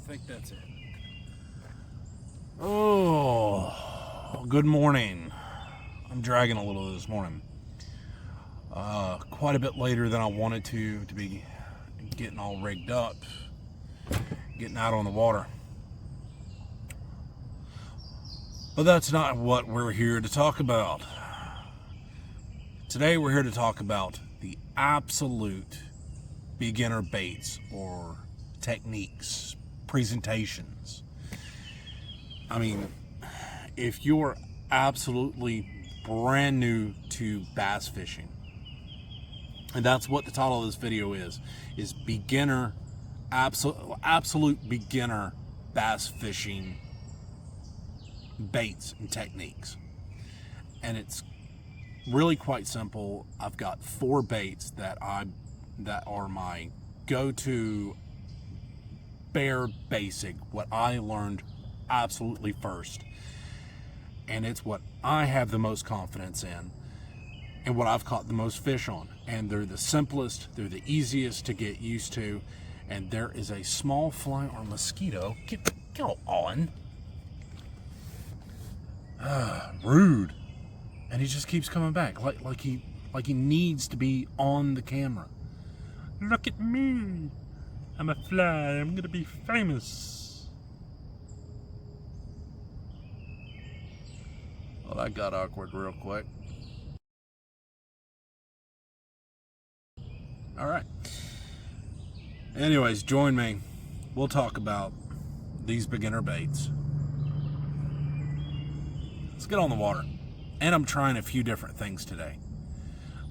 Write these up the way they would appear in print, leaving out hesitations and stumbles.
think that's it. Oh, good morning. I'm dragging a little this morning. Quite a bit later than I wanted to be getting all rigged up, getting out on the water. But that's not what we're here to talk about. Today we're here to talk about the absolute beginner baits or techniques, presentations. I mean, if you're absolutely brand new to bass fishing, and that's what the title of this video is beginner, absolute beginner bass fishing baits and techniques. And it's really quite simple. I've got 4 baits that are my go-to, bare basic, what I learned absolutely first, and it's what I have the most confidence in and what I've caught the most fish on. And they're the simplest, they're the easiest to get used to, and there is a small fly or mosquito. Go on. Rude. And he just keeps coming back like he needs to be on the camera. Look at me. I'm a fly. I'm gonna be famous. Well, that got awkward real quick. All right. Anyways, join me. We'll talk about these beginner baits. Let's get on the water. And I'm trying a few different things today.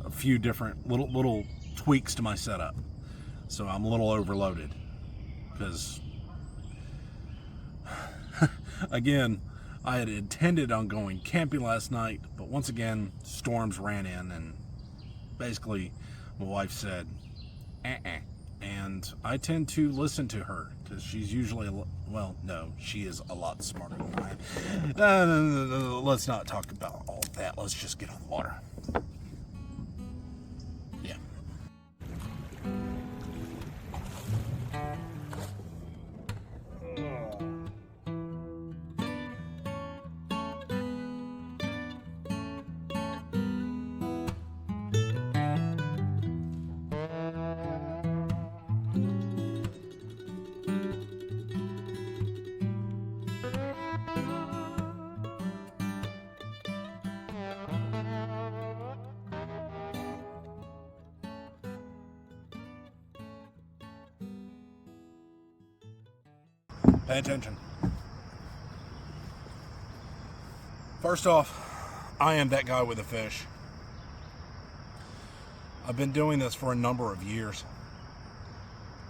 A few different little tweaks to my setup. So I'm a little overloaded because again, I had intended on going camping last night, but once again, storms ran in and basically my wife said, and I tend to listen to her because she's usually, she is a lot smarter than I am. Let's not talk about all that. Let's just get on the water. Yeah. Pay attention. First off, I am that guy with a fish. I've been doing this for a number of years,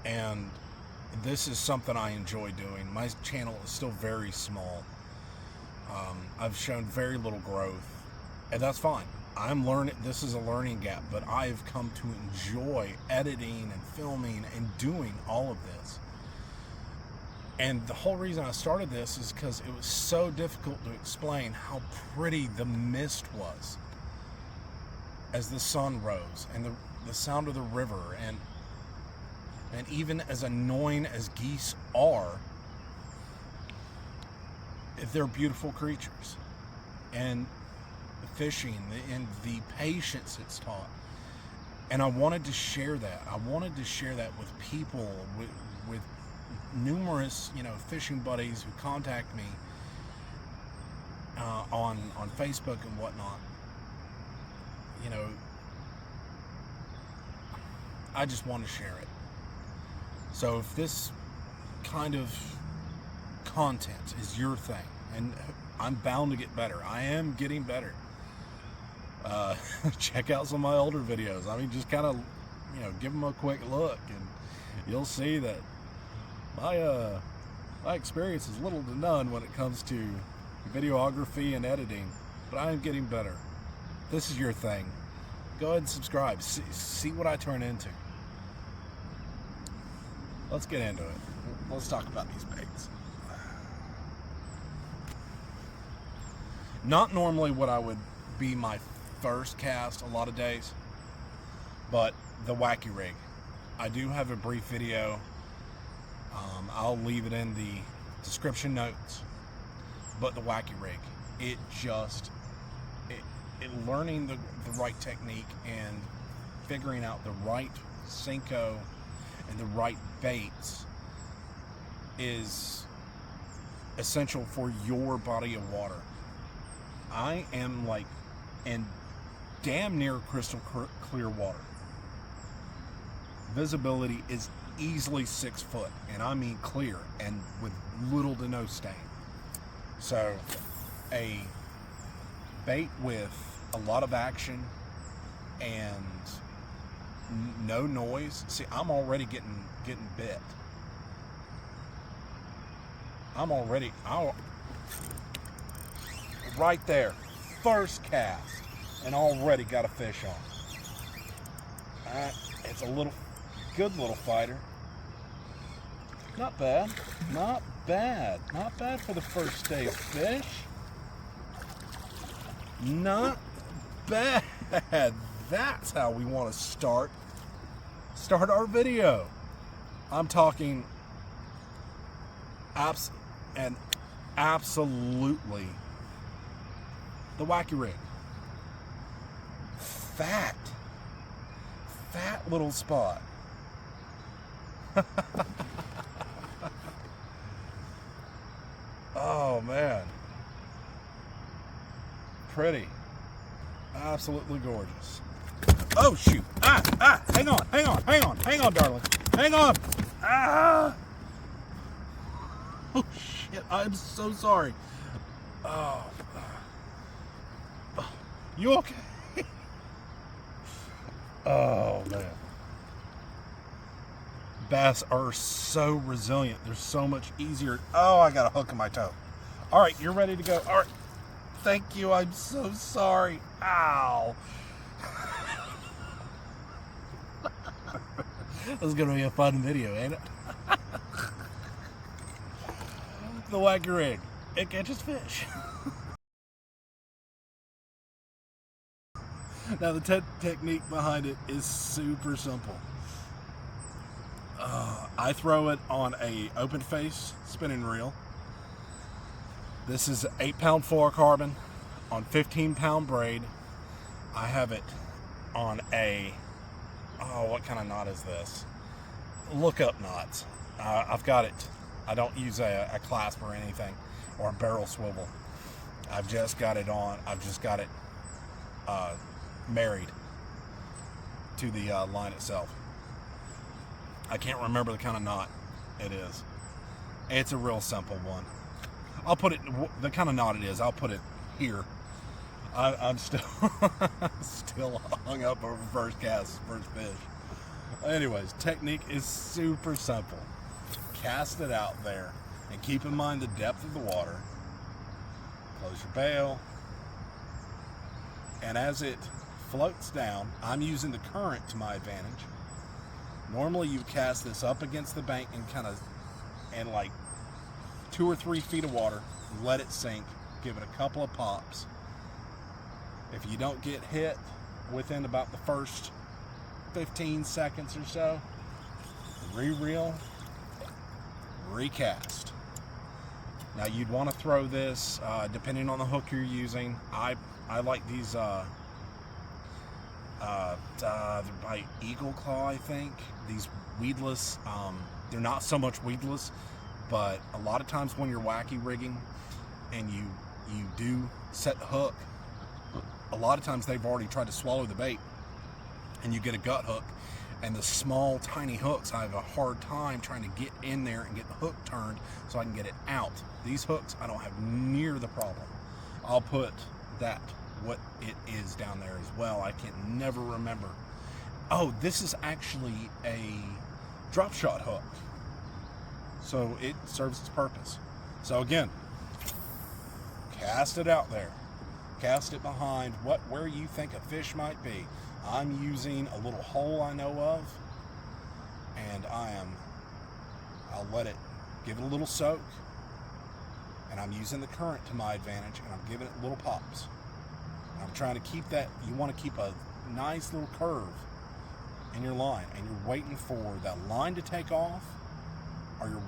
and this is something I enjoy doing. My channel is still very small. I've shown very little growth, and that's fine. I'm learning. This is a learning gap, but I've come to enjoy editing and filming and doing all of this. And the whole reason I started this is because it was so difficult to explain how pretty the mist was as the sun rose, and the sound of the river, and even as annoying as geese are, they're beautiful creatures. And the fishing and the patience it's taught. And I wanted to share that. I wanted to share that with people, with numerous, fishing buddies who contact me on Facebook and whatnot. I just want to share it. So if this kind of content is your thing, and I'm bound to get better. I am getting better. Check out some of my older videos. I mean, just kind of, give them a quick look, and you'll see that my experience is little to none when it comes to videography and editing, but I am getting better. If this is your thing, go ahead and subscribe. See what I turn into. Let's get into it. Let's talk about these baits. Not normally what I would be my first cast a lot of days, but the Wacky Rig. I do have a brief video I'll leave it in the description notes. But the Wacky Rig, it learning the right technique and figuring out the right Senko and the right baits is essential for your body of water. I am like in damn near crystal clear water. Visibility is easily 6 foot, and I mean clear and with little to no stain. So a bait with a lot of action and no noise. See, I'm already getting bit. Right there, first cast, and already got a fish on. It's a good little fighter. Not bad, not bad for the first day fish. Not bad. That's how we want to start our video. I'm talking absolutely the Wacky Rig. Fat little spot. Oh man, pretty, absolutely gorgeous. Oh shoot! Hang on, darling, hang on. Oh shit! I'm so sorry. Oh, you okay? Oh man, bass are so resilient. They're so much easier. Oh, I got a hook in my toe. All right, you're ready to go. All right, thank you. I'm so sorry. Ow. This is gonna be a fun video, ain't it? The Wacky Rig. It catches fish. Now the technique behind it is super simple. I throw it on a open face spinning reel. This is 8-pound fluorocarbon on 15-pound braid. I have it on what kind of knot is this? Look up knots. I've got it. I don't use a clasp or anything or a barrel swivel. I've just got it married to the line itself. I can't remember the kind of knot it is. It's a real simple one. I'll put it, the kind of knot it is, I'll put it here. I'm still still hung up over first cast, first fish. Anyways, technique is super simple. Cast it out there and keep in mind the depth of the water. Close your bail. And as it floats down, I'm using the current to my advantage. Normally you cast this up against the bank and like 2 or 3 feet of water, let it sink, give it a couple of pops. If you don't get hit within about the first 15 seconds or so, re-reel, recast. Now you'd want to throw this, depending on the hook you're using. I like these, they're by Eagle Claw, I think. These weedless, they're not so much weedless, but a lot of times when you're wacky rigging and you do set the hook, a lot of times they've already tried to swallow the bait and you get a gut hook, and the small tiny hooks, I have a hard time trying to get in there and get the hook turned so I can get it out. These hooks I don't have near the problem. I'll put what it is down there as well. I can never remember. Oh, this is actually a drop shot hook, so it serves its purpose. So again, cast it out there. Cast it behind where you think a fish might be. I'm using a little hole I know of, and I'll let it give it a little soak, and I'm using the current to my advantage, and I'm giving it little pops. And I'm trying to keep that, you want to keep a nice little curve in your line, and you're waiting for that line to take off or you're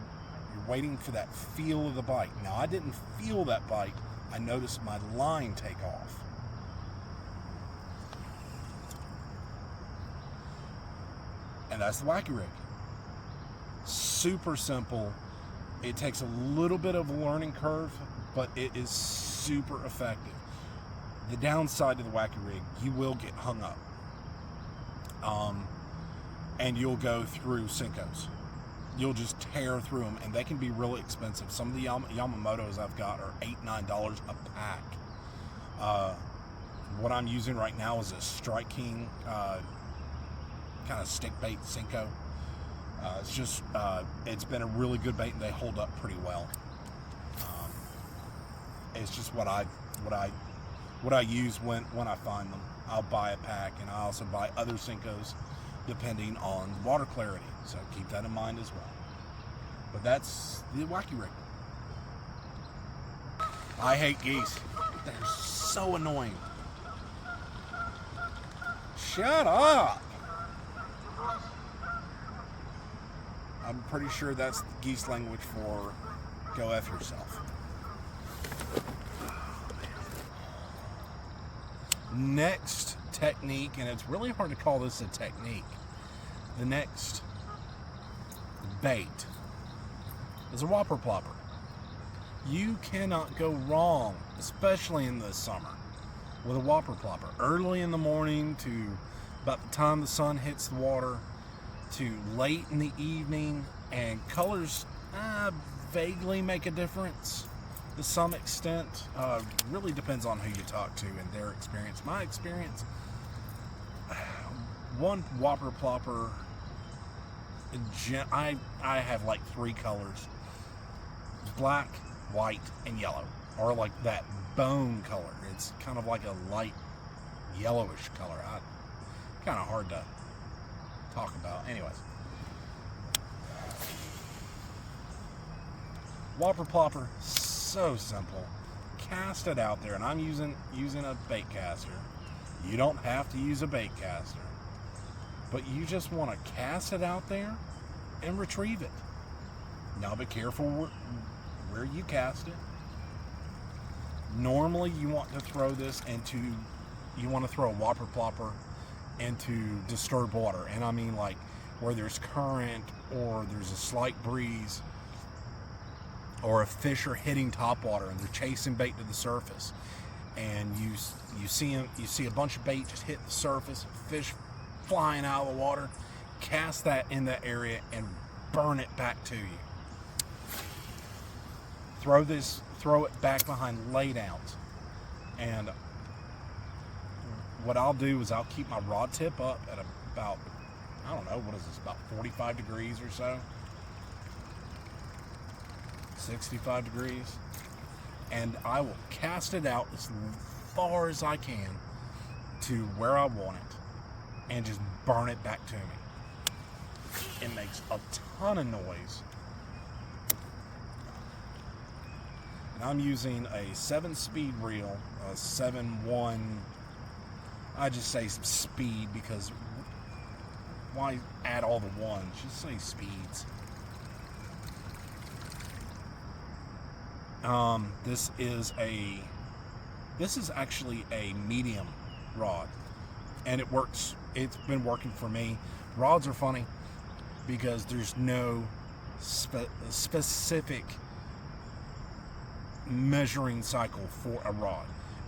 waiting for that feel of the bite. Now, I didn't feel that bite. I noticed my line take off. And that's the Wacky Rig. Super simple. It takes a little bit of a learning curve, but it is super effective. The downside of the Wacky Rig, you will get hung up. And you'll go through Senkos. You'll just tear through them, and they can be really expensive. Some of the Yamamotos I've got are $8, $9 a pack. What I'm using right now is a Strike King kind of stick bait Senko. It's been a really good bait, and they hold up pretty well. It's just what I use when I find them. I'll buy a pack, and I also buy other Senkos depending on water clarity. So keep that in mind as well. But that's the Wacky Rig. I hate geese. They're so annoying. Shut up! I'm pretty sure that's geese language for go F yourself. Next technique, and it's really hard to call this a technique. The next bait is a whopper plopper. You cannot go wrong, especially in the summer, with a whopper plopper. Early in the morning to about the time the sun hits the water to late in the evening, and colors vaguely make a difference to some extent. Really depends on who you talk to and their experience. My experience, one whopper plopper, I have like 3 colors: black, white, and yellow, or like that bone color. It's kind of like a light yellowish color. Kind of hard to talk about. Anyways, whopper plopper, so simple. Cast it out there, and I'm using a bait caster. You don't have to use a bait caster, but you just want to cast it out there and retrieve it. Now be careful where you cast it. Normally you want to throw a whopper plopper into disturbed water, and I mean like where there's current or there's a slight breeze, or if fish are hitting topwater and they're chasing bait to the surface, and you see a bunch of bait just hit the surface, fish flying out of the water. Cast that in that area and burn it back to you. Throw it back behind laydowns, and what I'll do is I'll keep my rod tip up at about, I don't know, what is this, about 45 degrees or so, 65 degrees, and I will cast it out as far as I can to where I want it and just burn it back to me. It makes a ton of noise. And I'm using a 7-speed reel, a 7-1. I just say speed because why add all the ones? Just say speeds. This is actually a medium rod, and it works. It's been working for me. Rods are funny because there's no specific measuring cycle for a rod.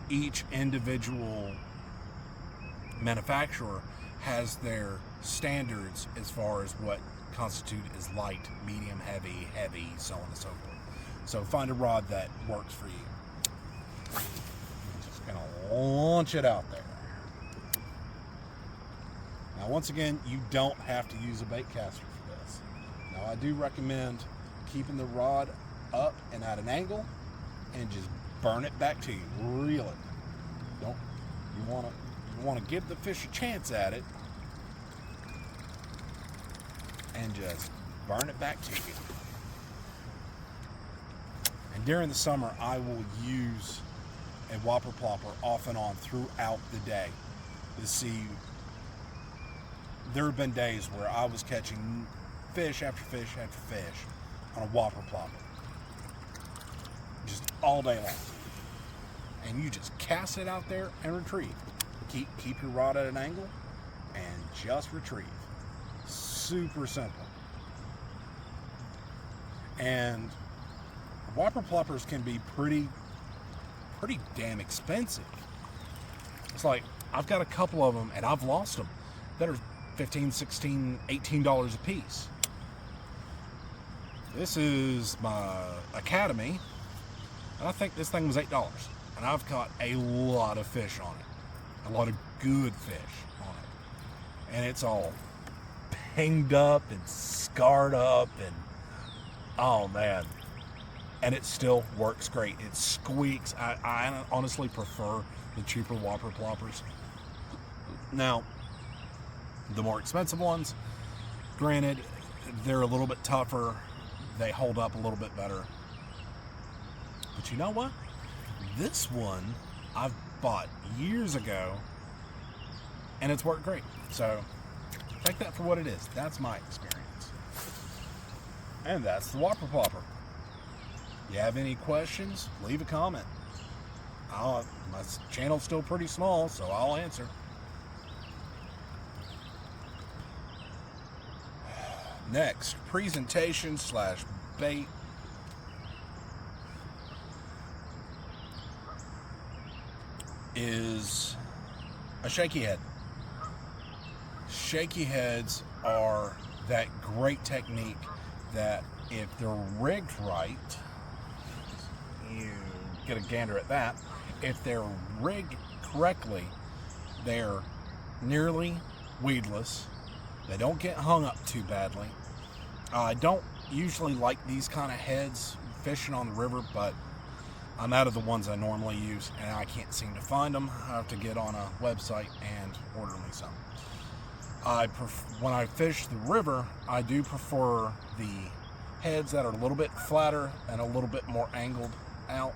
Each individual manufacturer has their standards as far as what constitute as light, medium, heavy, so on and so forth. So find a rod that works for you. I'm just gonna launch it out there. Now, once again, you don't have to use a bait caster for this. Now, I do recommend keeping the rod up and at an angle and just burn it back to you. Reel it. You want to give the fish a chance at it and just burn it back to you. And during the summer, I will use a whopper plopper off and on throughout the day to see. There have been days where I was catching fish after fish after fish on a whopper plopper. Just all day long. And you just cast it out there and retrieve. Keep your rod at an angle and just retrieve. Super simple. And whopper ploppers can be pretty damn expensive. It's like, I've got a couple of them and I've lost them that are $15, $16, $18 a piece. This is my Academy, and I think this thing was $8. And I've caught a lot of fish on it. A lot of good fish on it. And it's all pinged up and scarred up and, oh man. And it still works great. It squeaks. I honestly prefer the cheaper whopper ploppers. Now, the more expensive ones, granted, they're a little bit tougher. They hold up a little bit better. But you know what? This one I've bought years ago, and it's worked great. So take that for what it is. That's my experience. And that's the whopper plopper. You have any questions, leave a comment. My channel's still pretty small, so I'll answer. Next, presentation / bait. Is a shaky head. Shaky heads are that great technique that if they're rigged right, you get a gander at that. If they're rigged correctly, they're nearly weedless. They don't get hung up too badly. I don't usually like these kind of heads fishing on the river, but I'm out of the ones I normally use and I can't seem to find them. I have to get on a website and order me some. When I fish the river, I do prefer the heads that are a little bit flatter and a little bit more angled out.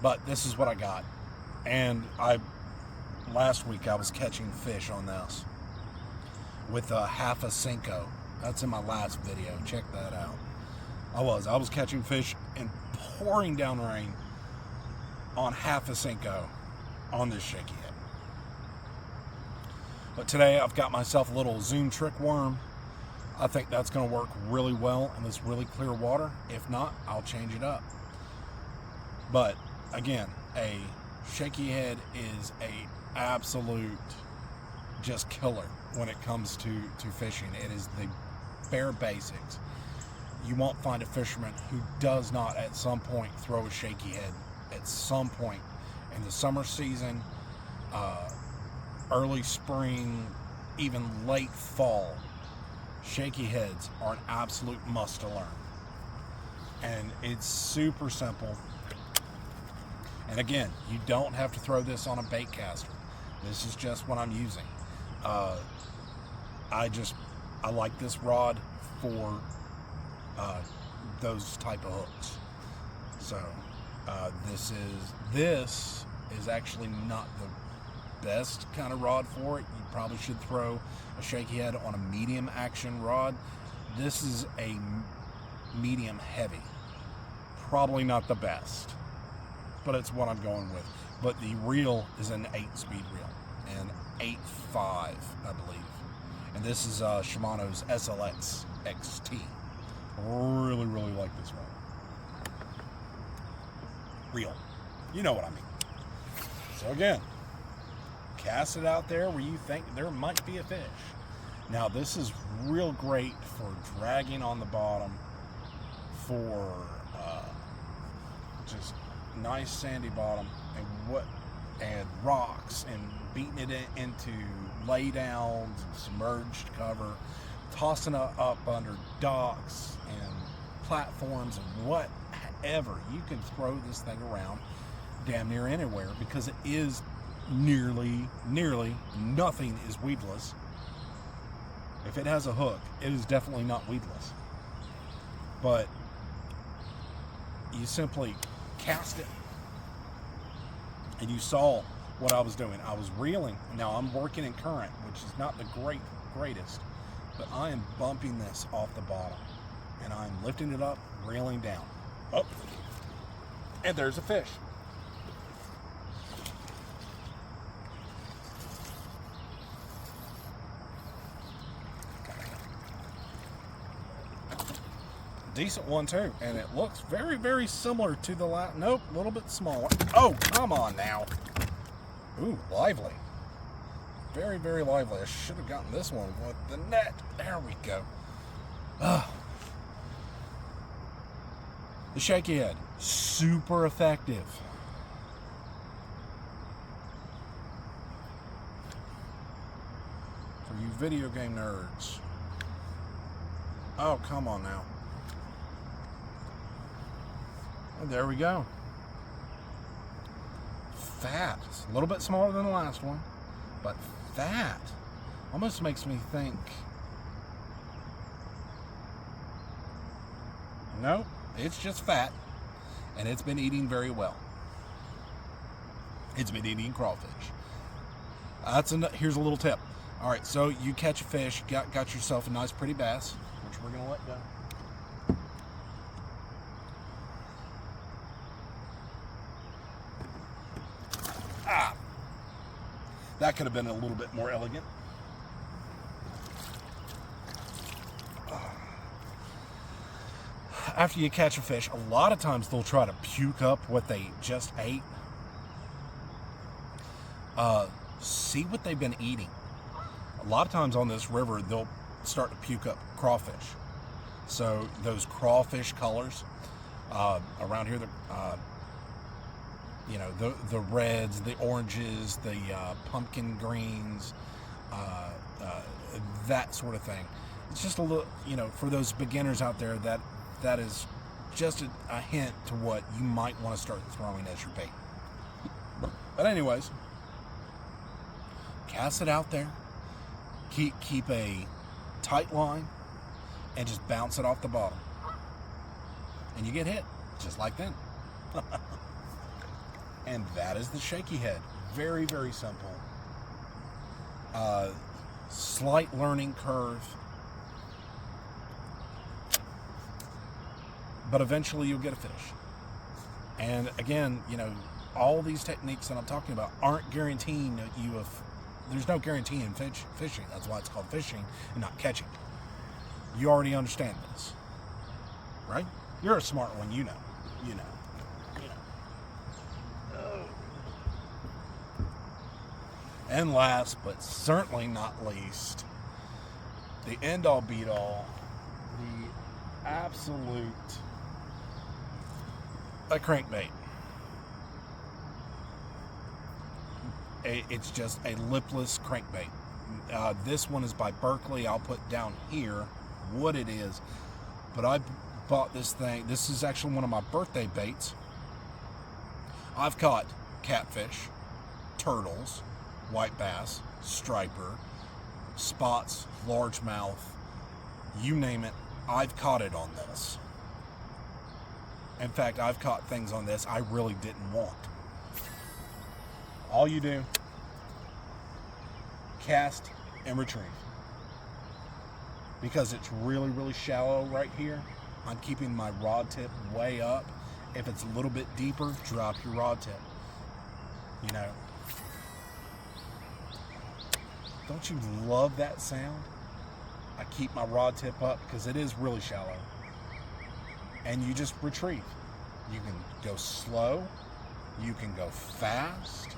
But this is what I got. And last week I was catching fish on this with a half a Senko. That's in my last video. Check that out. I was catching fish and pouring down rain on half a Senko on this shaky head. But today I've got myself a little Zoom trick worm. I think that's going to work really well in this really clear water. If not, I'll change it up. But again, a shaky head is a absolute just killer when it comes to fishing. It is the bare basics. You won't find a fisherman who does not at some point throw a shaky head at some point in the summer season, early spring, even late fall. Shaky heads are an absolute must to learn. And it's super simple. And again, you don't have to throw this on a bait caster. This is just what I'm using. I like this rod for those type of hooks. So this is actually not the best kind of rod for it. You probably should throw a shaky head on a medium action rod. This is a medium heavy. Probably not the best, but it's what I'm going with. But the reel is an 8-speed reel, and 8.5, I believe. And this is Shimano's SLX XT. Really, really like this one. Reel. You know what I mean. So again, cast it out there where you think there might be a fish. Now this is real great for dragging on the bottom, for just nice sandy bottom and rocks, and beating it into lay downs and submerged cover, tossing it up under docks and platforms and whatever. You can throw this thing around damn near anywhere because it is nearly nothing is weedless. If it has a hook, it is definitely not weedless. But you simply cast it, and you saw what I was doing. I was reeling. Now I'm working in current, which is not the greatest, but I am bumping this off the bottom. and I'm lifting it up, reeling down. Oh, and there's a fish. Decent one too, and it looks very, very similar to the last. Nope, a little bit smaller. Oh, come on now. Ooh, lively. Very, very lively. I should have gotten this one with the net. There we go. The shaky head, super effective. For you video game nerds. Oh, come on now. Oh, there we go. Fat. It's a little bit smaller than the last one, but fat. Almost makes me think. No, it's just fat, and it's been eating very well. It's been eating crawfish. Here's a little tip. All right, so you catch a fish, got yourself a nice pretty bass, which we're gonna let go. That could have been a little bit more elegant. After you catch a fish, a lot of times they'll try to puke up what they just ate. See what they've been eating. A lot of times on this river, they'll start to puke up crawfish. So those crawfish colors around here, the reds, the oranges, the pumpkin greens, that sort of thing. It's just a little, for those beginners out there, that is just a hint to what you might want to start throwing as your bait. But anyways, cast it out there. Keep a tight line and just bounce it off the bottom. And you get hit, just like then. And that is the shaky head. Very, very simple. Slight learning curve. But eventually you'll get a fish. And again, all these techniques that I'm talking about aren't guaranteeing that there's no guarantee in fishing. That's why it's called fishing and not catching. You already understand this, right? You're a smart one, you know. And last, but certainly not least, the end-all, be-all, the absolute, a crankbait. It's just a lipless crankbait. This one is by Berkley. I'll put down here what it is. But I bought this thing. This is actually one of my birthday baits. I've caught catfish, turtles, white bass, striper, spots, largemouth, you name it, I've caught it on this. In fact, I've caught things on this I really didn't want. All you do, cast and retrieve. Because it's really, really shallow right here, I'm keeping my rod tip way up. If it's a little bit deeper, drop your rod tip. Don't you love that sound? I keep my rod tip up because it is really shallow. And you just retrieve. You can go slow. You can go fast.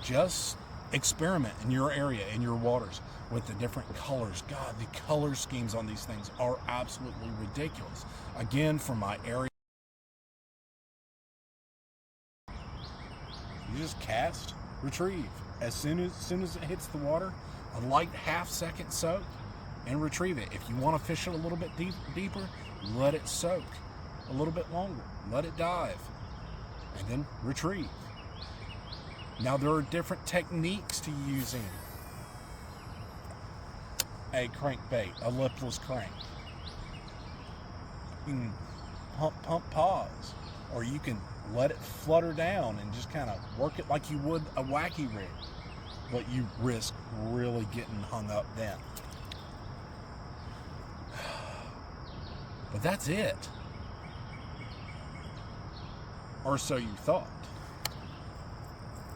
Just experiment in your area, in your waters, with the different colors. God, the color schemes on these things are absolutely ridiculous. Again, for my area, you just cast, retrieve. As soon as it hits the water, a light half-second soak, and retrieve it. If you want to fish it a little bit deeper, let it soak a little bit longer. Let it dive, and then retrieve. Now, there are different techniques to using a crankbait, a lipless crank. You can pump pause, or you can let it flutter down and just kind of work it like you would a wacky rig, but you risk really getting hung up then. But that's it. Or so you thought.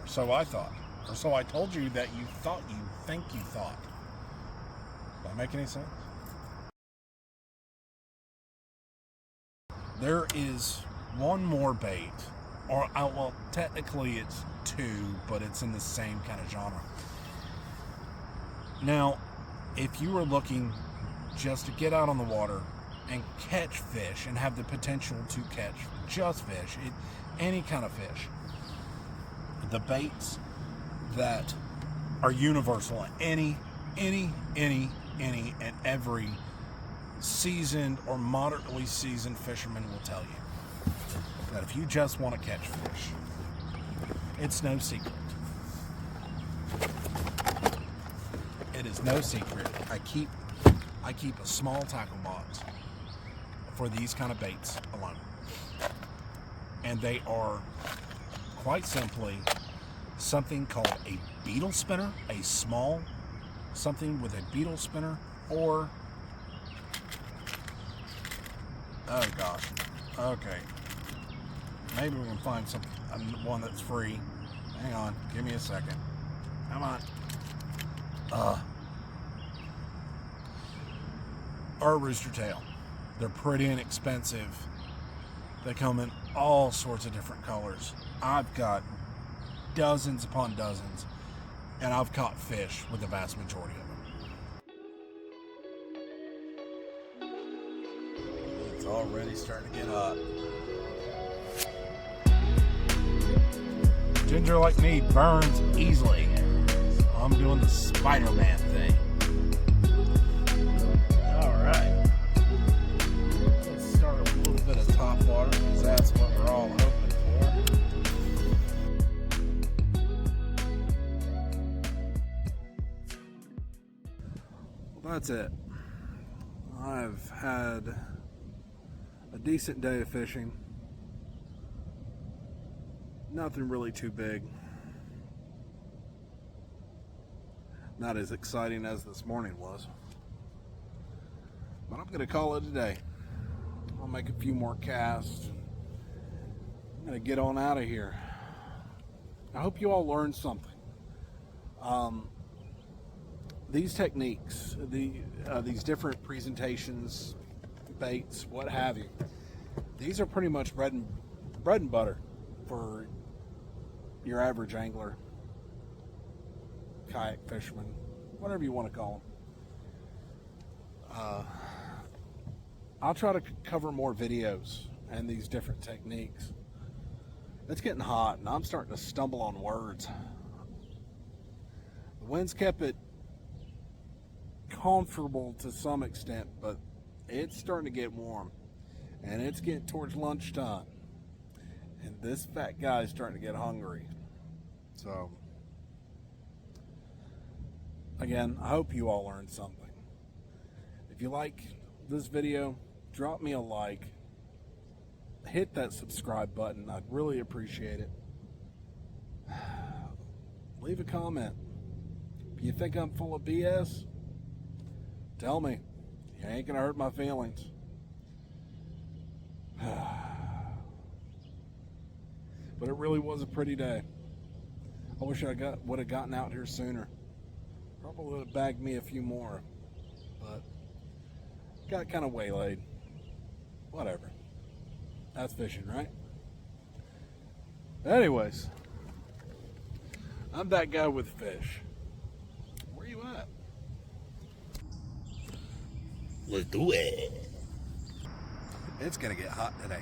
Or so I thought. Or so I told you that you thought you think you thought. Does that make any sense? There is one more bait. Or, well, technically it's two, but it's in the same kind of genre. Now, if you were looking just to get out on the water and catch fish and have the potential to catch just fish, any kind of fish, the baits that are universal, any and every seasoned or moderately seasoned fisherman will tell you that if you just want to catch fish, it's no secret. It is no secret. I keep a small tackle box for these kind of baits alone. And they are quite simply something called a beetle spinner, a small something with a beetle spinner, or oh gosh, okay, maybe we can find one that's free. Hang on, give me a second. Come on. Or a rooster tail. They're pretty inexpensive. They come in all sorts of different colors. I've got dozens upon dozens, and I've caught fish with the vast majority of them. It's already starting to get hot. Ginger like me burns easily. I'm doing the Spider-Man thing. Alright. Let's start with a little bit of top water, because that's what we're all hoping for. Well, that's it. I've had a decent day of fishing. Nothing really too big. Not as exciting as this morning was. But I'm going to call it a day. I'll make a few more casts. I'm going to get on out of here. I hope you all learned something. These techniques, these different presentations, baits, what have you, these are pretty much bread and butter for your average angler, kayak fisherman, whatever you want to call them. I'll try to cover more videos and these different techniques. It's getting hot and I'm starting to stumble on words. The wind's kept it comfortable to some extent, but it's starting to get warm and it's getting towards lunchtime, and this fat guy is starting to get hungry. So again, I hope you all learned something. If you like this video, drop me a like, hit that subscribe button. I'd really appreciate it. Leave a comment. If you think I'm full of BS, tell me. You ain't gonna hurt my feelings. But it really was a pretty day. I wish I would have gotten out here sooner. Probably would have bagged me a few more, but got kind of waylaid. Whatever. That's fishing, right? Anyways, I'm that guy with fish. Where you at? Let's do it. It's gonna get hot today.